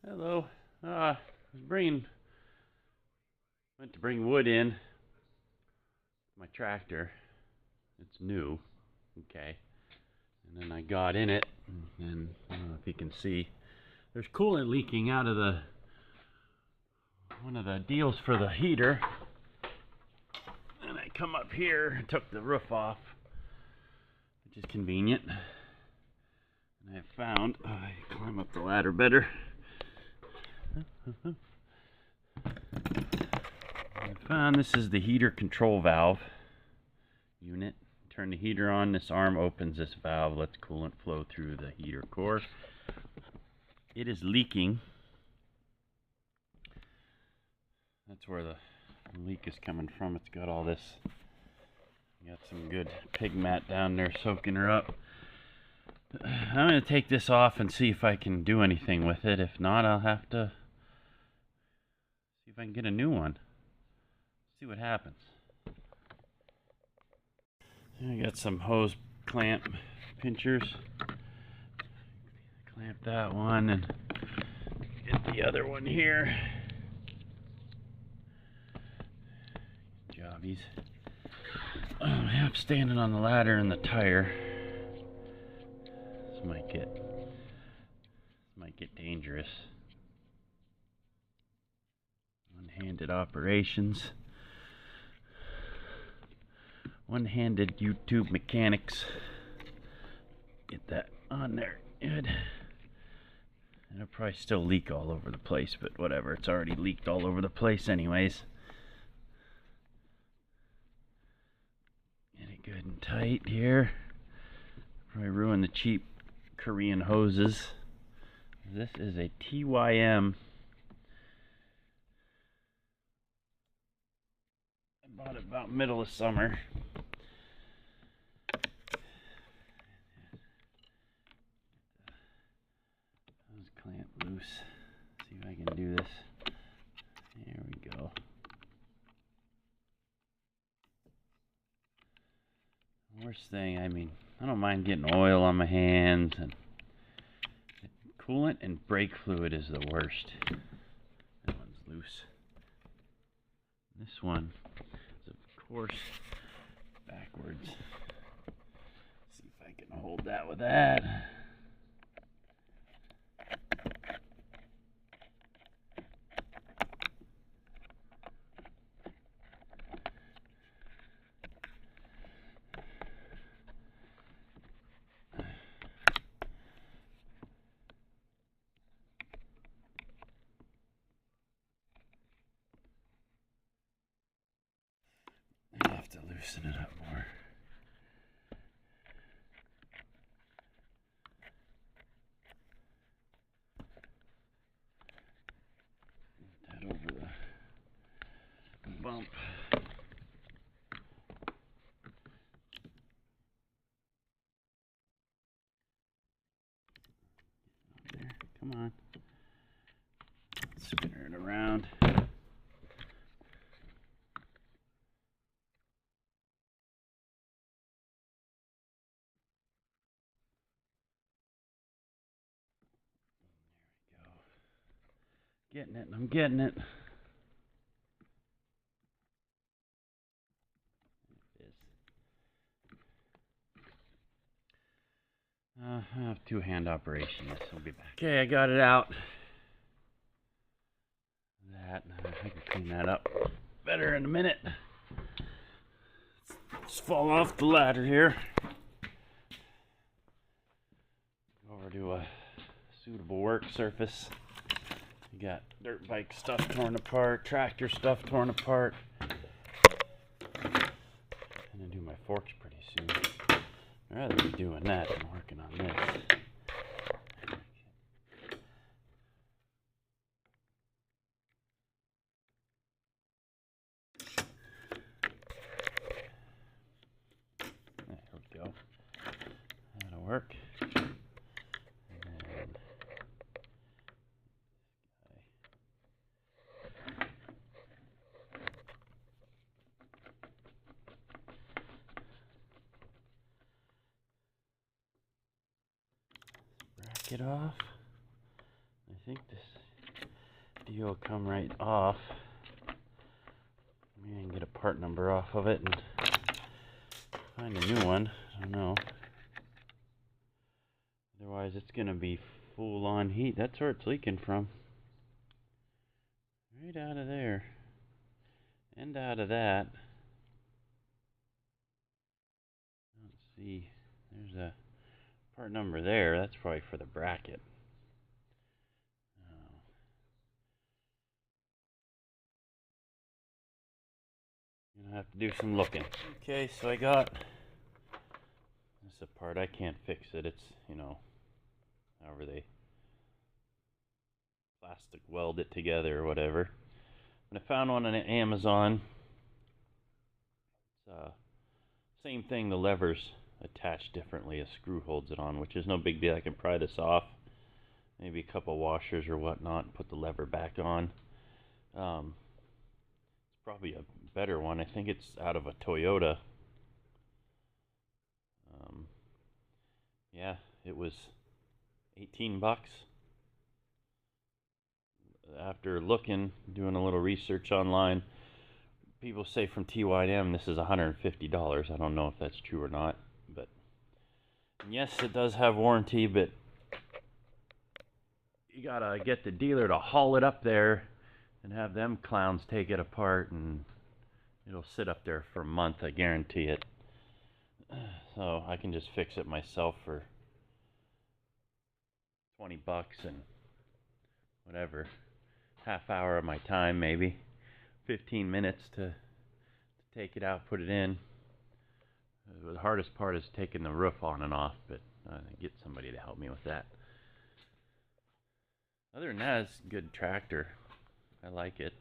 Hello. Went to bring wood in. My tractor. It's new. Okay. And then I got in it, and I don't know if you can see, there's coolant leaking out of one of the deals for the heater. And I come up here and took the roof off, which is convenient. And I found, I climb up the ladder better. I found this is the heater control valve unit. Turn the heater on, this arm opens this valve, lets coolant flow through the heater core. It is leaking. That's where the leak is coming from. It's got all this, got some good pig mat down there soaking her up. I'm going to take this off and see if I can do anything with it. If not, I'll have to see if I can get a new one. See what happens. I got some hose clamp pinchers. Clamp that one and get the other one here. Jobbies. I'm standing on the ladder and the tire. This might get dangerous. One-handed operations. One-handed YouTube mechanics. Get that on there. Good. It'll probably still leak all over the place, but whatever. It's already leaked all over the place anyways. Get it good and tight here. Probably ruin the cheap Korean hoses. This is a TYM. I bought it about middle of summer. Hose clamp loose. See if I can do this. There we go. Worst thing, I mean, I don't mind getting oil on my hands, and coolant and brake fluid is the worst. That one's loose. This one is, of course, backwards. See if I can hold that with that. I have to loosen it up more. That over the bump. There, come on. Spin it around. Getting it, I'm getting it. I have two-hand operation. This will be back. Okay, I got it out. I can clean that up better in a minute. Let's fall off the ladder here. Go over to a suitable work surface. You got dirt bike stuff torn apart, tractor stuff torn apart. I'm gonna do my forks pretty soon. I'd rather be doing that than working on this. There we go. That'll work. Bracket off. I think this deal come right off. Maybe I can get a part number off of it and find a new one. I don't know. Otherwise, it's going to be full on heat. That's where it's leaking from. Right out of there. And out of that. Let's see. There's a part number there. That's probably for the bracket. Gonna have to do some looking. Okay, so I got this apart. I can't fix it. It's, you know, however they plastic weld it together or whatever. But I found one on Amazon. It's same thing. The levers attach differently. A screw holds it on, which is no big deal. I can pry this off. Maybe a couple washers or whatnot, and put the lever back on. It's probably a better one. I think it's out of a Toyota. Yeah, it was 18 bucks. After looking, doing a little research online, people say from TYM this is $150. I don't know if that's true or not, but yes, it does have warranty, but you gotta get the dealer to haul it up there and have them clowns take it apart, and it'll sit up there for a month, I guarantee it. So I can just fix it myself for 20 bucks and whatever, half hour of my time, maybe 15 minutes to take it out, put it in. The hardest part is taking the roof on and off, but I get somebody to help me with that. Other than that, it's a good tractor. I like it.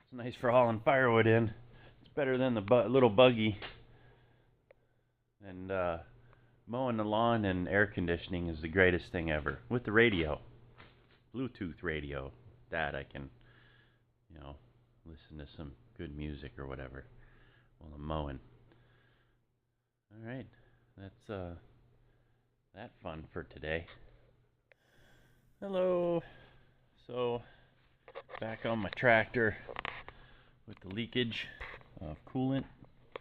It's nice for hauling firewood in. It's better than the little buggy. And mowing the lawn and air conditioning is the greatest thing ever. With the radio, Bluetooth radio, that I can, you know, listen to some good music or whatever while I'm mowing. All right, that's that fun for today. Hello. So back on my tractor with the leakage of coolant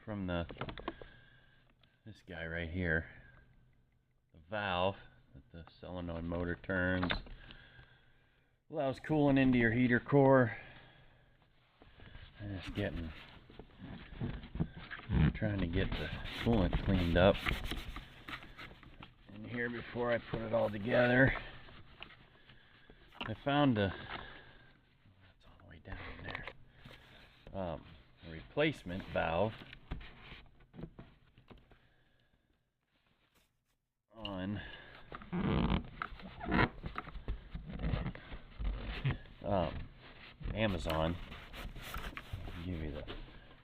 from this guy right here. The valve that the solenoid motor turns allows coolant into your heater core. And it's trying to get the coolant cleaned up in here before I put it all together. I found that's all the way down there. A replacement valve on Amazon.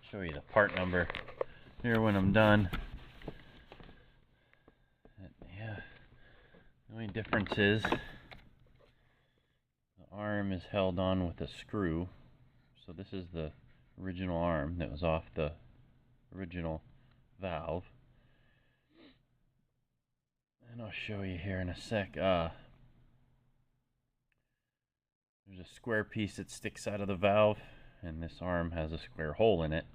Show you the part number here when I'm done. Yeah, the only difference is the arm is held on with a screw. So this is the original arm that was off the original valve. And I'll show you here in a sec. There's a square piece that sticks out of the valve, and this arm has a square hole in it.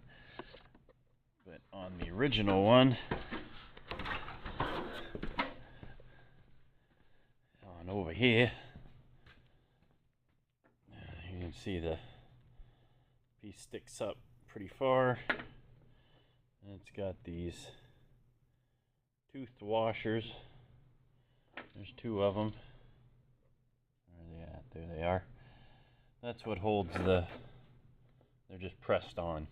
But on the original one, on over here, you can see the piece sticks up pretty far, and it's got these toothed washers. There's two of them. Where are they at? There they are. That's what holds they're just pressed on.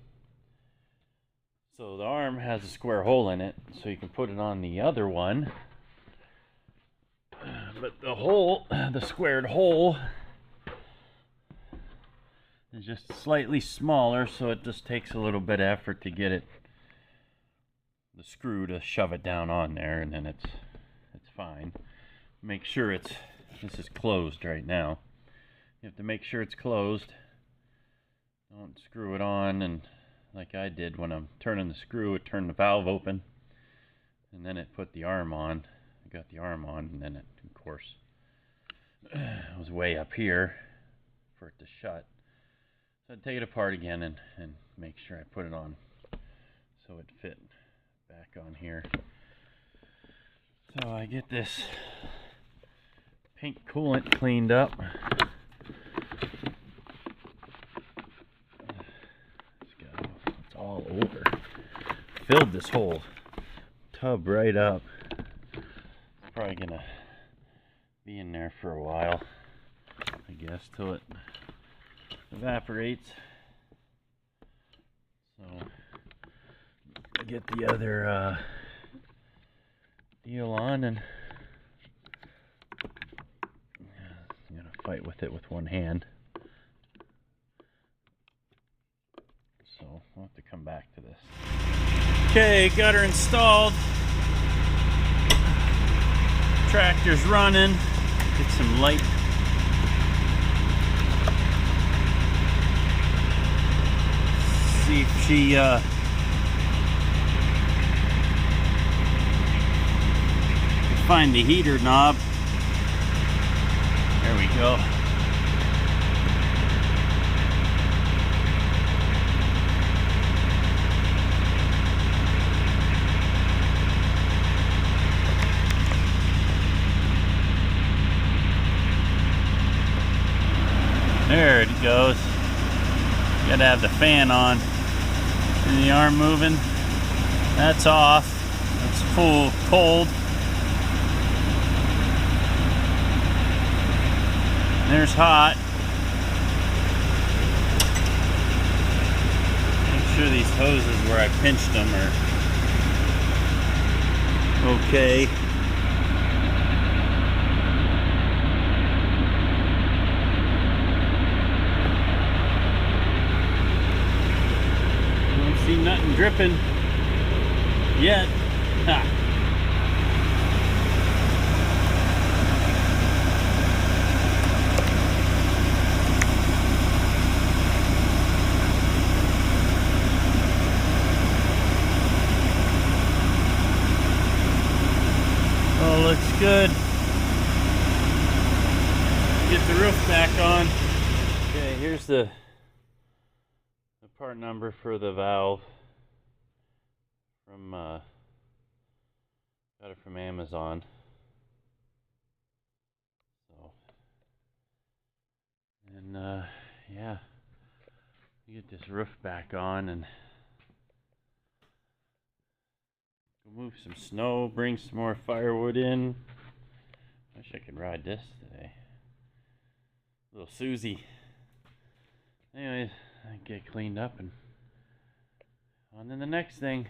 So the arm has a square hole in it, so you can put it on the other one. But the squared hole is just slightly smaller, so it just takes a little bit of effort to get the screw to shove it down on there, and then it's fine. Make sure this is closed right now. You have to make sure it's closed. Don't screw it on, and like I did when I'm turning the screw, it turned the valve open, and then it put the arm on. I got the arm on, and then it, of course, was way up here, for it to shut. So I'd take it apart again and make sure I put it on so it fit back on here. So I get this pink coolant cleaned up. It's all over. Filled this whole tub right up. It's probably gonna be in there for a while, I guess, till it evaporates. So I get the other deal on, and I'm gonna fight with it with one hand. So we'll have to come back to this. Okay, gutter installed. Tractor's running. Get some light. See if she can find the heater knob. There we go. There it goes. Gotta have the fan on. And the arm moving. That's off. It's full cold. There's hot. Make sure these hoses where I pinched them are okay. See nothing dripping yet. Ha. Oh, looks good. Get the roof back on. Okay, here's the part number for the valve from got it from Amazon. So, and yeah, get this roof back on and move some snow, bring some more firewood in. Wish I could ride this today. Little Susie. Anyways, I get cleaned up and on to the next thing.